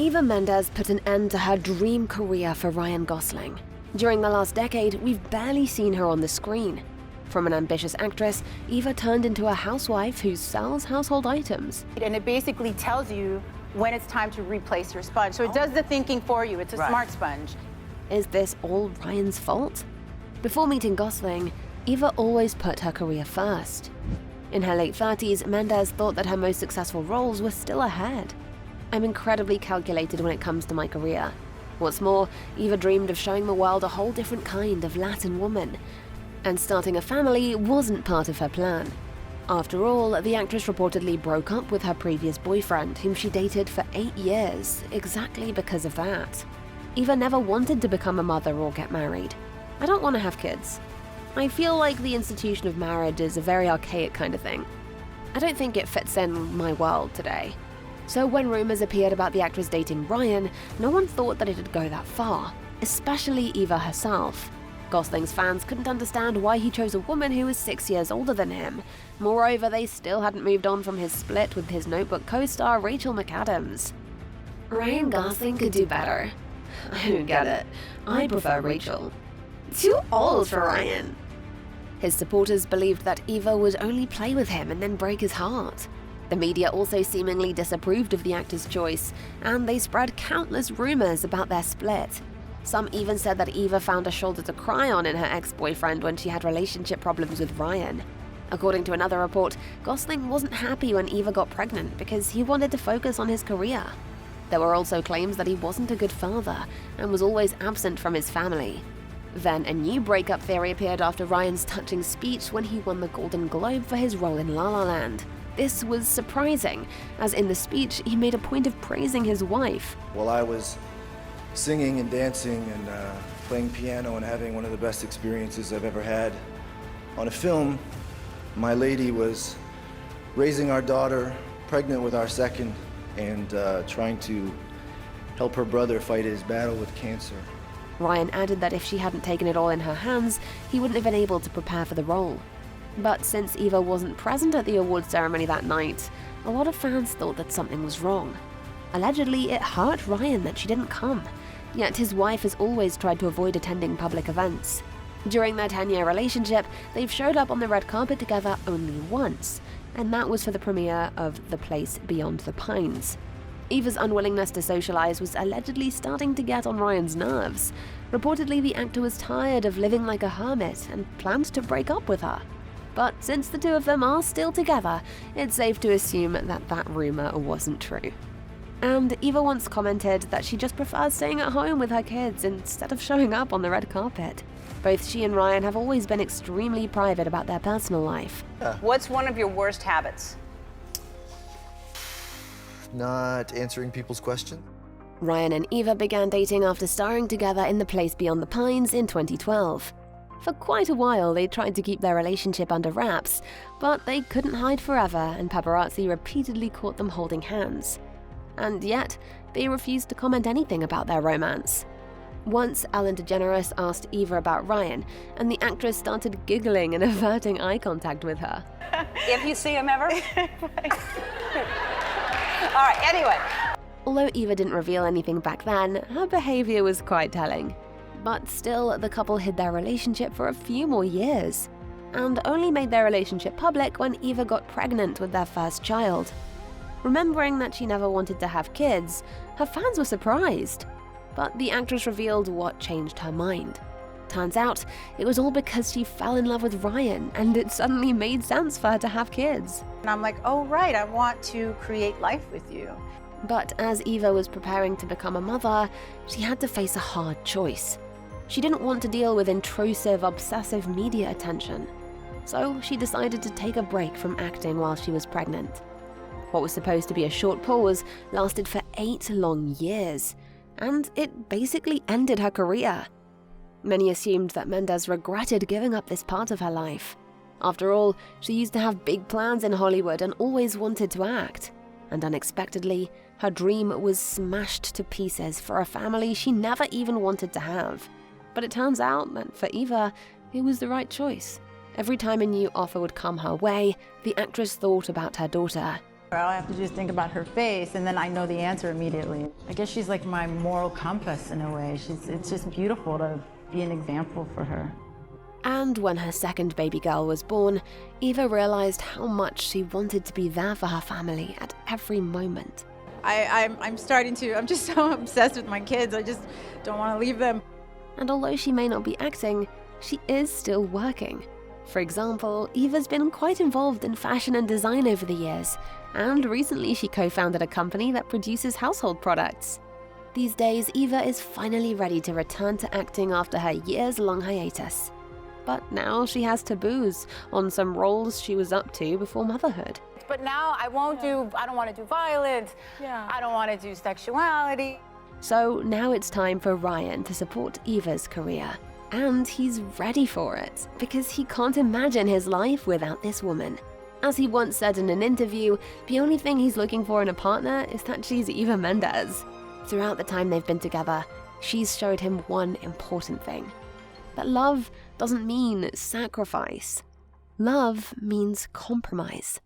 Eva Mendes put an end to her dream career for Ryan Gosling. During the last decade, we've barely seen her on the screen. From an ambitious actress, Eva turned into a housewife who sells household items. And it basically tells you when it's time to replace your sponge. So it does the thinking for you. It's a smart sponge. Is this all Ryan's fault? Before meeting Gosling, Eva always put her career first. In her late 30s, Mendes thought that her most successful roles were still ahead. I'm incredibly calculated when it comes to my career. What's more, Eva dreamed of showing the world a whole different kind of Latin woman. And starting a family wasn't part of her plan. After all, the actress reportedly broke up with her previous boyfriend, whom she dated for 8 years, exactly because of that. Eva never wanted to become a mother or get married. I don't want to have kids. I feel like the institution of marriage is a very archaic kind of thing. I don't think it fits in my world today. So when rumors appeared about the actress dating Ryan, no one thought that it'd go that far, especially Eva herself. Gosling's fans couldn't understand why he chose a woman who was 6 years older than him. Moreover, they still hadn't moved on from his split with his Notebook co-star Rachel McAdams. Ryan Gosling could do better. I don't get it. I prefer Rachel. Too old for Ryan. His supporters believed that Eva would only play with him and then break his heart. The media also seemingly disapproved of the actor's choice, and they spread countless rumors about their split. Some even said that Eva found a shoulder to cry on in her ex-boyfriend when she had relationship problems with Ryan. According to another report, Gosling wasn't happy when Eva got pregnant because he wanted to focus on his career. There were also claims that he wasn't a good father and was always absent from his family. Then a new breakup theory appeared after Ryan's touching speech when he won the Golden Globe for his role in La La Land. This was surprising, as in the speech he made a point of praising his wife. While I was singing and dancing and playing piano and having one of the best experiences I've ever had on a film, my lady was raising our daughter, pregnant with our second, and trying to help her brother fight his battle with cancer. Ryan added that if she hadn't taken it all in her hands, he wouldn't have been able to prepare for the role. But since Eva wasn't present at the awards ceremony that night, a lot of fans thought that something was wrong. Allegedly, it hurt Ryan that she didn't come, yet his wife has always tried to avoid attending public events. During their 10-year relationship, they've showed up on the red carpet together only once, and that was for the premiere of The Place Beyond the Pines. Eva's unwillingness to socialize was allegedly starting to get on Ryan's nerves. Reportedly, the actor was tired of living like a hermit and planned to break up with her. But since the two of them are still together, it's safe to assume that that rumor wasn't true. And Eva once commented that she just prefers staying at home with her kids instead of showing up on the red carpet. Both she and Ryan have always been extremely private about their personal life. What's one of your worst habits? Not answering people's questions. Ryan and Eva began dating after starring together in The Place Beyond the Pines in 2012. For quite a while, they tried to keep their relationship under wraps, but they couldn't hide forever, and paparazzi repeatedly caught them holding hands. And yet, they refused to comment anything about their romance. Once, Ellen DeGeneres asked Eva about Ryan, and the actress started giggling and averting eye contact with her. If you see him ever? All right, anyway. Although Eva didn't reveal anything back then, her behavior was quite telling. But still, the couple hid their relationship for a few more years, and only made their relationship public when Eva got pregnant with their first child. Remembering that she never wanted to have kids, her fans were surprised. But the actress revealed what changed her mind. Turns out, it was all because she fell in love with Ryan, and it suddenly made sense for her to have kids. And I'm like, oh, right, I want to create life with you. But as Eva was preparing to become a mother, she had to face a hard choice. She didn't want to deal with intrusive, obsessive media attention. So she decided to take a break from acting while she was pregnant. What was supposed to be a short pause lasted for 8 long years, and it basically ended her career. Many assumed that Mendes regretted giving up this part of her life. After all, she used to have big plans in Hollywood and always wanted to act. And unexpectedly, her dream was smashed to pieces for a family she never even wanted to have. But it turns out that for Eva, it was the right choice. Every time a new offer would come her way, the actress thought about her daughter. All I have to do is think about her face, and then I know the answer immediately. I guess she's like my moral compass in a way. It's just beautiful to be an example for her. And when her second baby girl was born, Eva realized how much she wanted to be there for her family at every moment. I'm just so obsessed with my kids. I just don't want to leave them. And although she may not be acting, she is still working. For example, Eva's been quite involved in fashion and design over the years, and recently she co-founded a company that produces household products. These days, Eva is finally ready to return to acting after her years-long hiatus. But now she has taboos on some roles she was up to before motherhood. But now I don't want to do violence. I don't want to do sexuality. So now it's time for Ryan to support Eva's career. And he's ready for it, because he can't imagine his life without this woman. As he once said in an interview, the only thing he's looking for in a partner is that she's Eva Mendes. Throughout the time they've been together, she's showed him one important thing: that love doesn't mean sacrifice. Love means compromise.